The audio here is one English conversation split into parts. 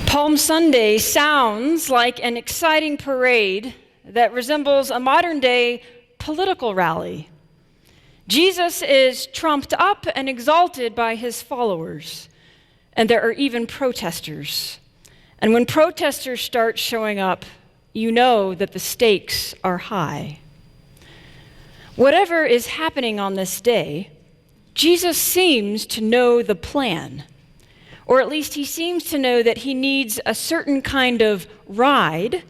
Palm Sunday sounds like an exciting parade that resembles a modern-day political rally. Jesus is trumped up and exalted by his followers, and there are even protesters. And when protesters start showing up, you know that the stakes are high. Whatever is happening on this day, Jesus seems to know the plan. Or at least he seems to know that he needs a certain kind of ride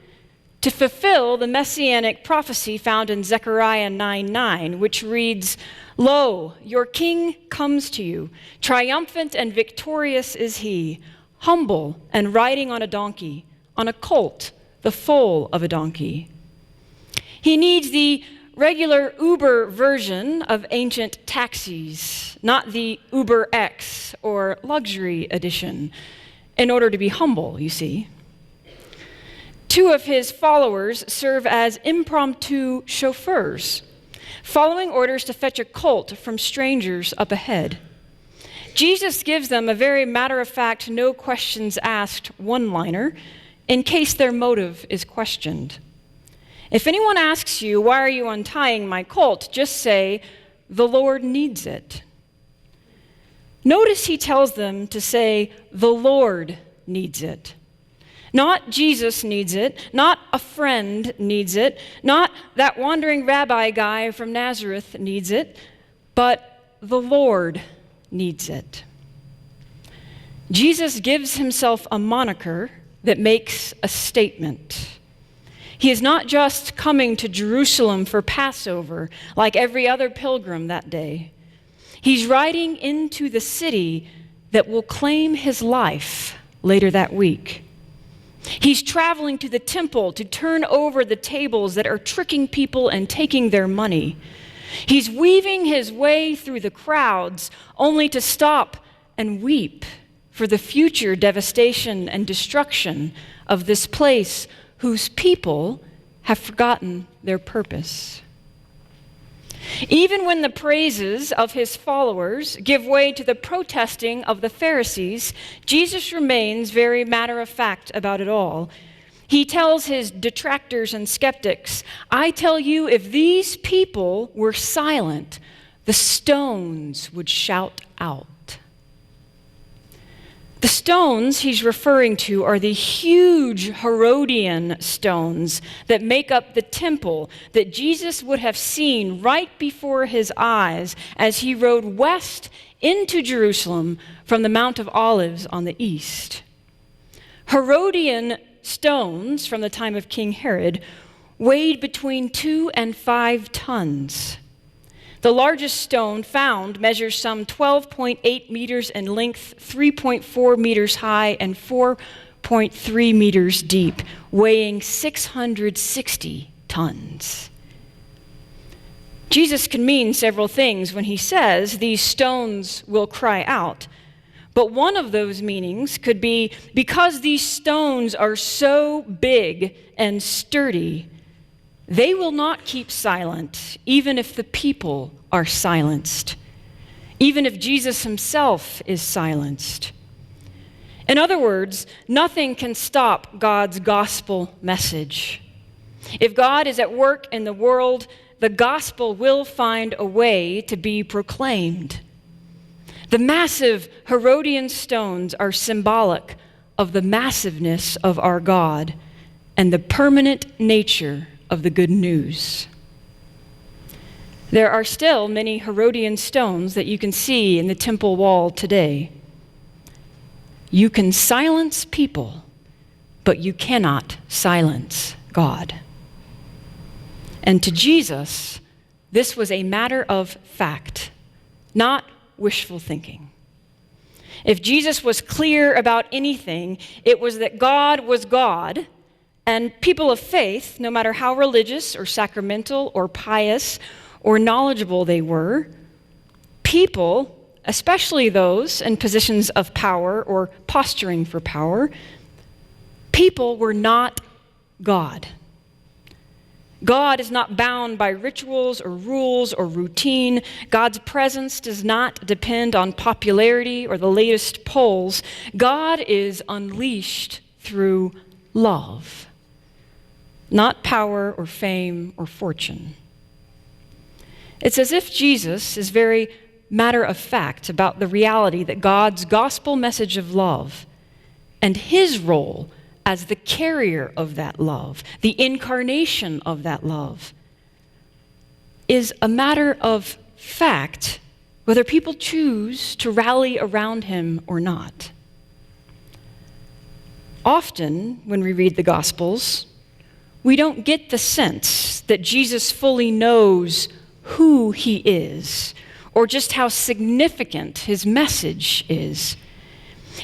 to fulfill the messianic prophecy found in Zechariah 9:9, which reads, "Lo, your king comes to you, triumphant and victorious is he, humble and riding on a donkey, on a colt, the foal of a donkey." He needs the regular Uber version of ancient taxis, not the Uber X or luxury edition, in order to be humble, you see. Two of his followers serve as impromptu chauffeurs, following orders to fetch a colt from strangers up ahead. Jesus gives them a very matter-of-fact, no questions asked one-liner in case their motive is questioned. If anyone asks you, "Why are you untying my colt?" just say, "The Lord needs it." Notice he tells them to say, "The Lord needs it." Not Jesus needs it, not a friend needs it, not that wandering rabbi guy from Nazareth needs it, but the Lord needs it. Jesus gives himself a moniker that makes a statement. He is not just coming to Jerusalem for Passover like every other pilgrim that day. He's riding into the city that will claim his life later that week. He's traveling to the temple to turn over the tables that are tricking people and taking their money. He's weaving his way through the crowds only to stop and weep for the future devastation and destruction of this place whose people have forgotten their purpose. Even when the praises of his followers give way to the protesting of the Pharisees, Jesus remains very matter-of-fact about it all. He tells his detractors and skeptics, "I tell you, if these people were silent, the stones would shout out." The stones he's referring to are the huge Herodian stones that make up the temple that Jesus would have seen right before his eyes as he rode west into Jerusalem from the Mount of Olives on the east. Herodian stones from the time of King Herod weighed between 2 and 5 tons. The largest stone found measures some 12.8 meters in length, 3.4 meters high, and 4.3 meters deep, weighing 660 tons. Jesus can mean several things when he says these stones will cry out. But one of those meanings could be because these stones are so big and sturdy, they will not keep silent, even if the people are silenced, even if Jesus himself is silenced. In other words, nothing can stop God's gospel message. If God is at work in the world, the gospel will find a way to be proclaimed. The massive Herodian stones are symbolic of the massiveness of our God and the permanent nature of the good news. There are still many Herodian stones that you can see in the temple wall today. You can silence people, but you cannot silence God. And to Jesus, this was a matter of fact, not wishful thinking. If Jesus was clear about anything, it was that God was God. And people of faith, no matter how religious or sacramental or pious or knowledgeable they were, people, especially those in positions of power or posturing for power, people were not God. God is not bound by rituals or rules or routine. God's presence does not depend on popularity or the latest polls. God is unleashed through love, not power or fame or fortune. It's as if Jesus is very matter of fact about the reality that God's gospel message of love and his role as the carrier of that love, the incarnation of that love, is a matter of fact whether people choose to rally around him or not. Often, when we read the Gospels, we don't get the sense that Jesus fully knows who he is or just how significant his message is.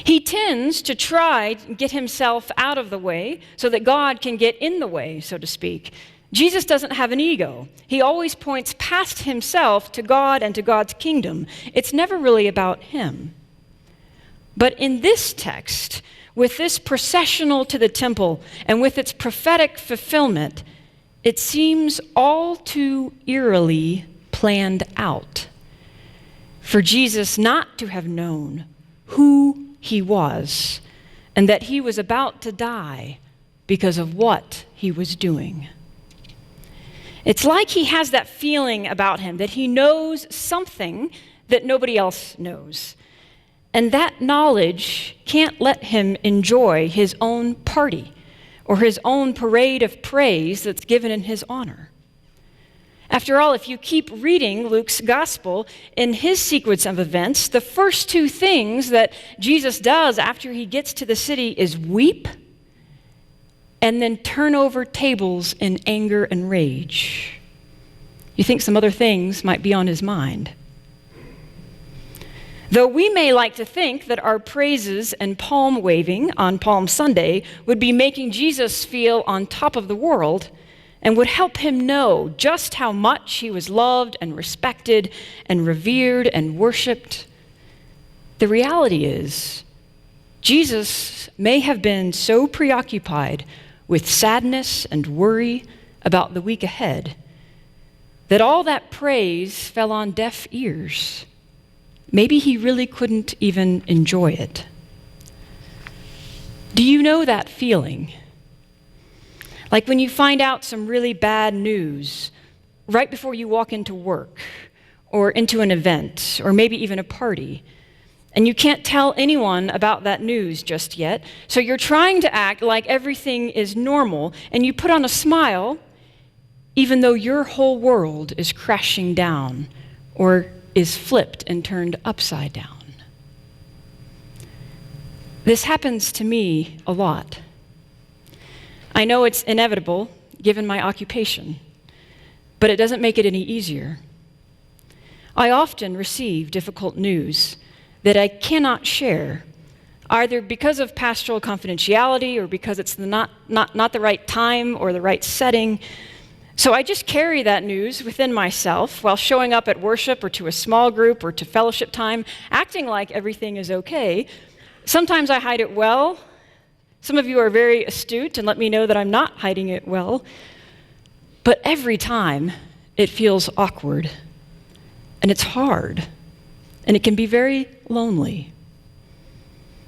He tends to try to get himself out of the way so that God can get in the way, so to speak. Jesus doesn't have an ego. He always points past himself to God and to God's kingdom. It's never really about him. But in this text, with this processional to the temple and with its prophetic fulfillment, it seems all too eerily planned out for Jesus not to have known who he was and that he was about to die because of what he was doing. It's like he has that feeling about him that he knows something that nobody else knows. And that knowledge can't let him enjoy his own party or his own parade of praise that's given in his honor. After all, if you keep reading Luke's gospel, in his sequence of events, the first two things that Jesus does after he gets to the city is weep and then turn over tables in anger and rage. You think some other things might be on his mind. Though we may like to think that our praises and palm waving on Palm Sunday would be making Jesus feel on top of the world and would help him know just how much he was loved and respected and revered and worshiped, the reality is Jesus may have been so preoccupied with sadness and worry about the week ahead that all that praise fell on deaf ears. Maybe he really couldn't even enjoy it. Do you know that feeling? Like when you find out some really bad news right before you walk into work or into an event or maybe even a party, and you can't tell anyone about that news just yet, so you're trying to act like everything is normal, and you put on a smile even though your whole world is crashing down or is flipped and turned upside down. This happens to me a lot. I know it's inevitable given my occupation, but it doesn't make it any easier. I often receive difficult news that I cannot share, either because of pastoral confidentiality or because it's not the right time or the right setting. So I just carry that news within myself while showing up at worship or to a small group or to fellowship time, acting like everything is okay. Sometimes I hide it well. Some of you are very astute and let me know that I'm not hiding it well. But every time it feels awkward and it's hard and it can be very lonely.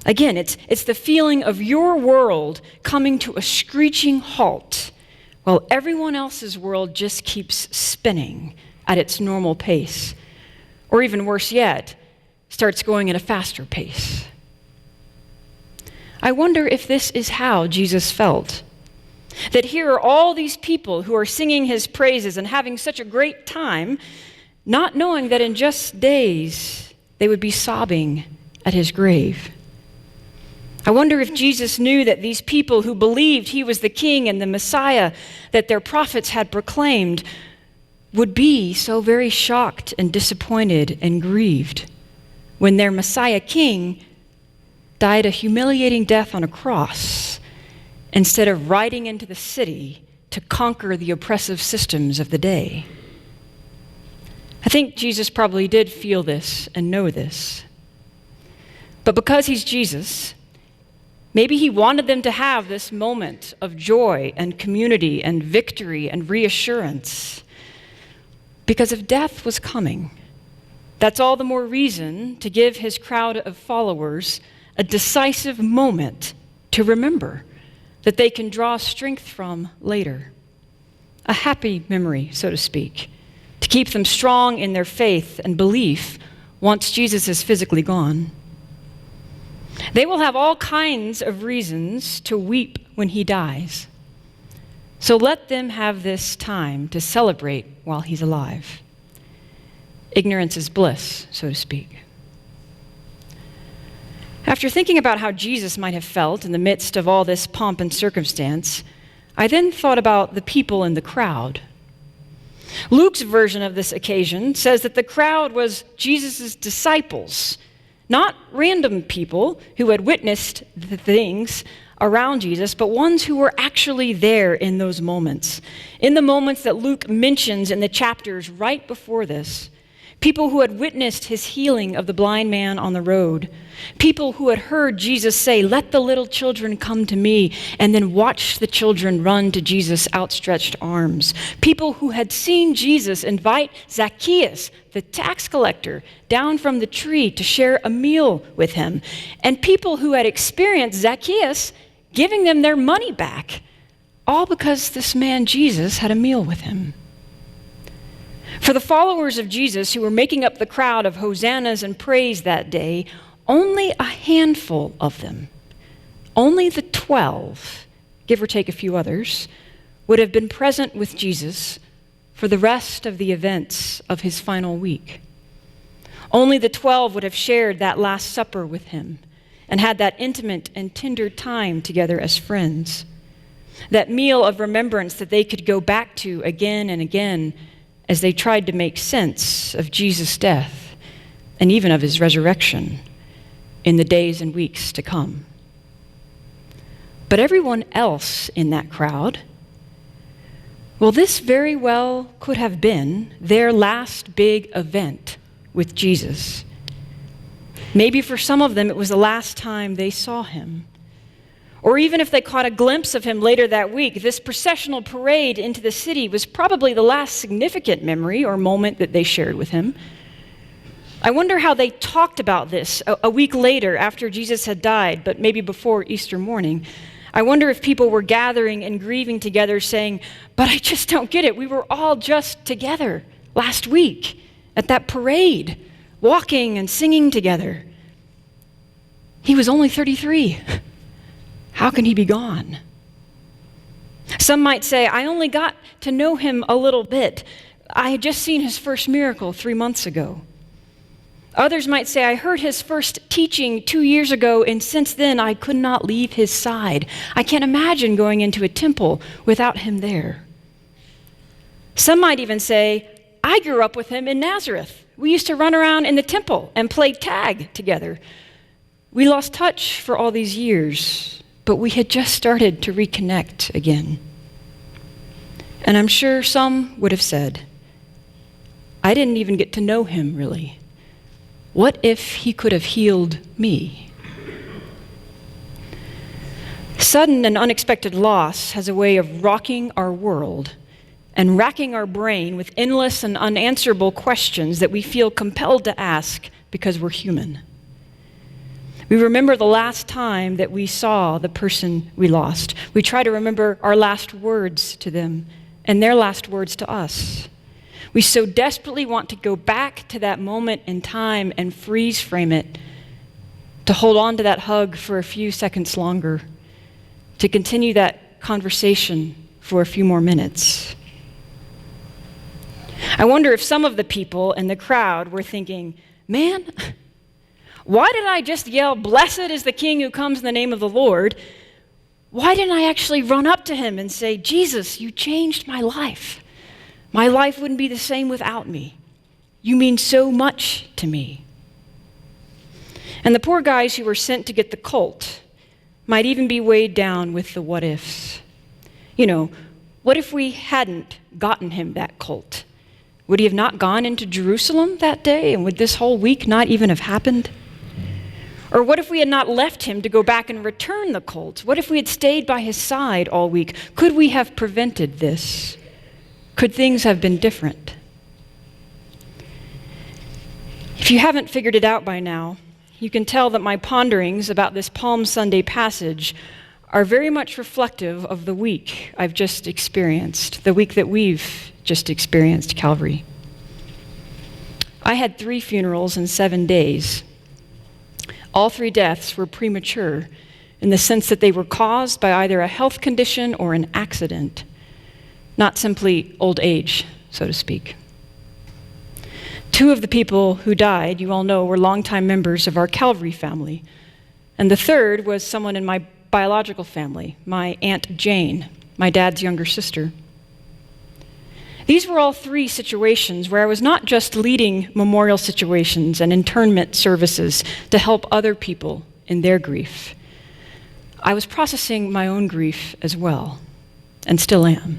Again, it's the feeling of your world coming to a screeching halt while everyone else's world just keeps spinning at its normal pace. Or even worse yet, starts going at a faster pace. I wonder if this is how Jesus felt. That here are all these people who are singing his praises and having such a great time, not knowing that in just days they would be sobbing at his grave. I wonder if Jesus knew that these people who believed he was the king and the Messiah that their prophets had proclaimed would be so very shocked and disappointed and grieved when their Messiah king died a humiliating death on a cross instead of riding into the city to conquer the oppressive systems of the day. I think Jesus probably did feel this and know this. But because he's Jesus, maybe he wanted them to have this moment of joy and community and victory and reassurance. Because if death was coming, that's all the more reason to give his crowd of followers a decisive moment to remember that they can draw strength from later. A happy memory, so to speak, to keep them strong in their faith and belief once Jesus is physically gone. They will have all kinds of reasons to weep when he dies. So let them have this time to celebrate while he's alive. Ignorance is bliss, so to speak. After thinking about how Jesus might have felt in the midst of all this pomp and circumstance, I then thought about the people in the crowd. Luke's version of this occasion says that the crowd was Jesus' disciples, not random people who had witnessed the things around Jesus, but ones who were actually there in those moments. In the moments that Luke mentions in the chapters right before this. People who had witnessed his healing of the blind man on the road. People who had heard Jesus say, "Let the little children come to me," and then watched the children run to Jesus' outstretched arms. People who had seen Jesus invite Zacchaeus, the tax collector, down from the tree to share a meal with him. And people who had experienced Zacchaeus giving them their money back, all because this man Jesus had a meal with him. For the followers of Jesus who were making up the crowd of hosannas and praise that day, only a handful of them, only the 12, give or take a few others, would have been present with Jesus for the rest of the events of his final week. Only the 12 would have shared that Last Supper with him and had that intimate and tender time together as friends. That meal of remembrance that they could go back to again and again as they tried to make sense of Jesus' death and even of his resurrection in the days and weeks to come. But everyone else in that crowd, well, this very well could have been their last big event with Jesus. Maybe for some of them it was the last time they saw him. Or even if they caught a glimpse of him later that week, this processional parade into the city was probably the last significant memory or moment that they shared with him. I wonder how they talked about this a week later after Jesus had died, but maybe before Easter morning. I wonder if people were gathering and grieving together saying, "But I just don't get it. We were all just together last week at that parade, walking and singing together. He was only 33. How can he be gone?" Some might say, "I only got to know him a little bit. I had just seen his first miracle 3 months ago." Others might say, "I heard his first teaching 2 years ago, and since then I could not leave his side. I can't imagine going into a temple without him there." Some might even say, "I grew up with him in Nazareth. We used to run around in the temple and play tag together. We lost touch for all these years, but we had just started to reconnect again." And I'm sure some would have said, "I didn't even get to know him really. What if he could have healed me?" Sudden and unexpected loss has a way of rocking our world and racking our brain with endless and unanswerable questions that we feel compelled to ask because we're human. We remember the last time that we saw the person we lost. We try to remember our last words to them and their last words to us. We so desperately want to go back to that moment in time and freeze frame it, to hold on to that hug for a few seconds longer, to continue that conversation for a few more minutes. I wonder if some of the people in the crowd were thinking, "Man, why did I just yell, 'Blessed is the King who comes in the name of the Lord'? Why didn't I actually run up to him and say, 'Jesus, you changed my life. My life wouldn't be the same without me. You mean so much to me.'" And the poor guys who were sent to get the colt might even be weighed down with the what ifs. What if we hadn't gotten him that colt? Would he have not gone into Jerusalem that day? And would this whole week not even have happened? Or what if we had not left him to go back and return the colt? What if we had stayed by his side all week? Could we have prevented this? Could things have been different? If you haven't figured it out by now, you can tell that my ponderings about this Palm Sunday passage are very much reflective of the week I've just experienced, the week that we've just experienced, Calvary. I had 3 funerals in 7 days. All 3 deaths were premature in the sense that they were caused by either a health condition or an accident, not simply old age, so to speak. 2 of the people who died, you all know, were longtime members of our Calvary family. And the 3rd was someone in my biological family, my Aunt Jane, my dad's younger sister. These were all 3 situations where I was not just leading memorial situations and internment services to help other people in their grief. I was processing my own grief as well, and still am.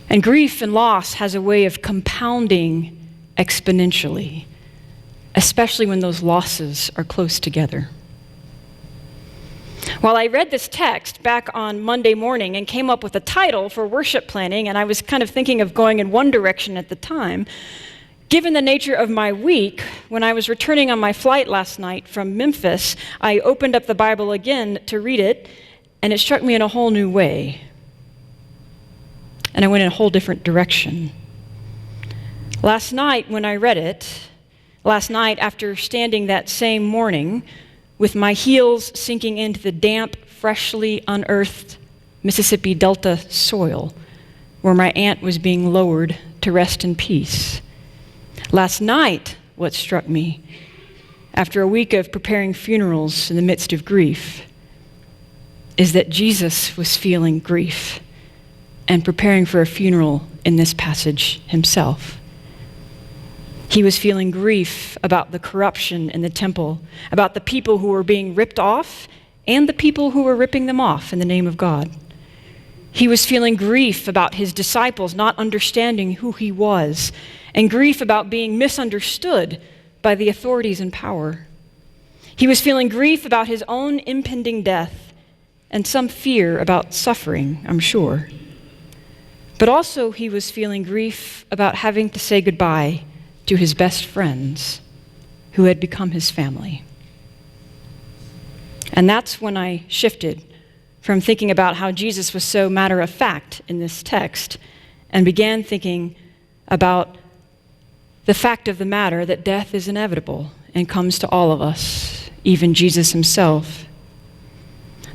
And grief and loss has a way of compounding exponentially, especially when those losses are close together. Well, I read this text back on Monday morning and came up with a title for worship planning, and I was kind of thinking of going in one direction at the time. Given the nature of my week, when I was returning on my flight last night from Memphis, I opened up the Bible again to read it, and it struck me in a whole new way. And I went in a whole different direction. Last night when I read it, after standing that same morning, with my heels sinking into the damp, freshly unearthed Mississippi Delta soil, where my aunt was being lowered to rest in peace. Last night, what struck me, after a week of preparing funerals in the midst of grief, is that Jesus was feeling grief and preparing for a funeral in this passage himself. He was feeling grief about the corruption in the temple, about the people who were being ripped off and the people who were ripping them off in the name of God. He was feeling grief about his disciples not understanding who he was, and grief about being misunderstood by the authorities in power. He was feeling grief about his own impending death and some fear about suffering, I'm sure. But also he was feeling grief about having to say goodbye to his best friends who had become his family. And that's when I shifted from thinking about how Jesus was so matter-of-fact in this text and began thinking about the fact of the matter that death is inevitable and comes to all of us, even Jesus himself.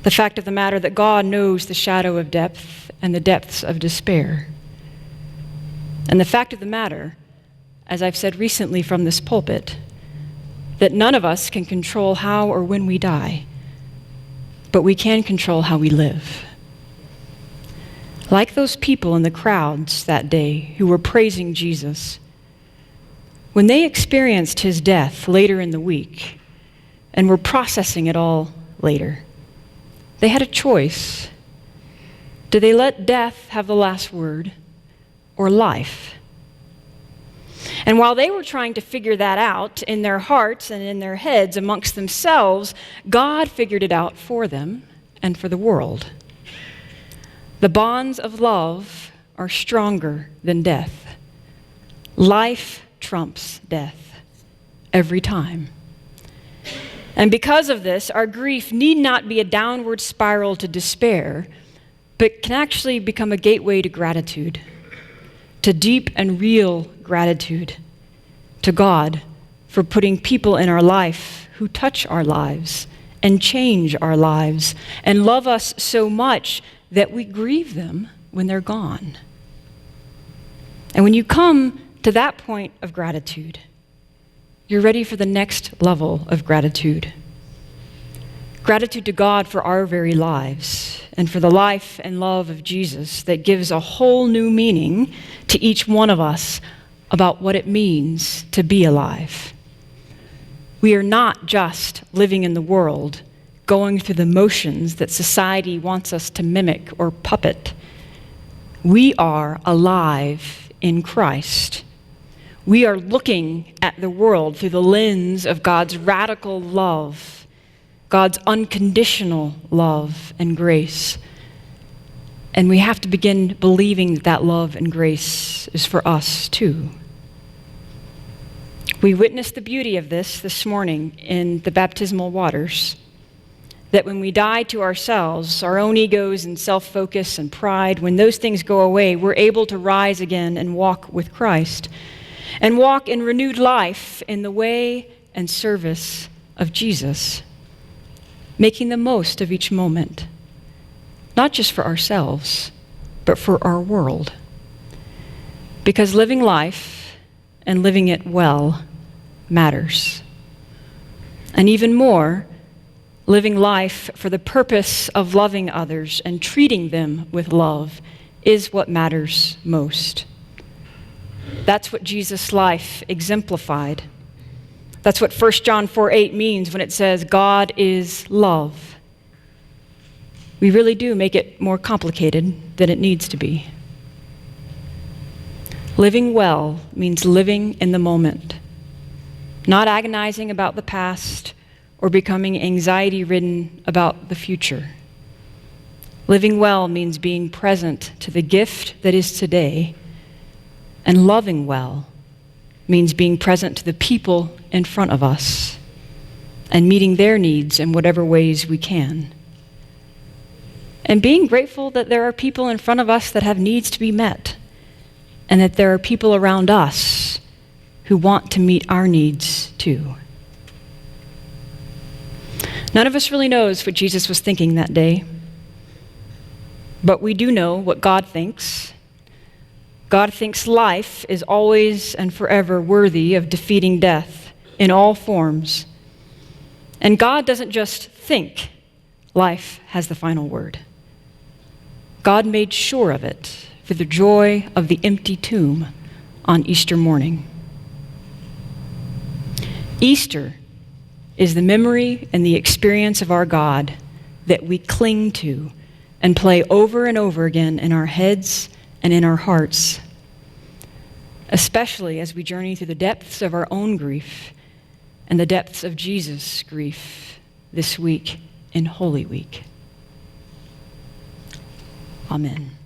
The fact of the matter that God knows the shadow of depth and the depths of despair. And the fact of the matter, as I've said recently from this pulpit, that none of us can control how or when we die, but we can control how we live. Like those people in the crowds that day who were praising Jesus, when they experienced his death later in the week and were processing it all later, they had a choice. Do they let death have the last word or life? And while they were trying to figure that out in their hearts and in their heads amongst themselves, God figured it out for them and for the world. The bonds of love are stronger than death. Life trumps death every time. And because of this, our grief need not be a downward spiral to despair, but can actually become a gateway to gratitude, to deep and real gratitude to God for putting people in our life who touch our lives and change our lives and love us so much that we grieve them when they're gone. And when you come to that point of gratitude, you're ready for the next level of gratitude. Gratitude to God for our very lives and for the life and love of Jesus that gives a whole new meaning to each one of us about what it means to be alive. We are not just living in the world, going through the motions that society wants us to mimic or puppet. We are alive in Christ. We are looking at the world through the lens of God's radical love, God's unconditional love and grace. And we have to begin believing that that love and grace is for us too. We witnessed the beauty of this morning in the baptismal waters. that when we die to ourselves, our own egos and self-focus and pride, when those things go away, we're able to rise again and walk with Christ and walk in renewed life in the way and service of Jesus, making the most of each moment, not just for ourselves, but for our world. Because living life and living it well matters. And even more, living life for the purpose of loving others and treating them with love is what matters most. That's what Jesus' life exemplified. That's what 1 John 4:8 means when it says, God is love. We really do make it more complicated than it needs to be. Living well means living in the moment, not agonizing about the past or becoming anxiety-ridden about the future. Living well means being present to the gift that is today, and loving well means being present to the people in front of us and meeting their needs in whatever ways we can. And being grateful that there are people in front of us that have needs to be met, and that there are people around us who want to meet our needs too. None of us really knows what Jesus was thinking that day, but we do know what God thinks. God thinks life is always and forever worthy of defeating death in all forms. And God doesn't just think life has the final word. God made sure of it for the joy of the empty tomb on Easter morning. Easter is the memory and the experience of our God that we cling to and play over and over again in our heads and in our hearts, especially as we journey through the depths of our own grief and the depths of Jesus' grief this week in Holy Week. Amen.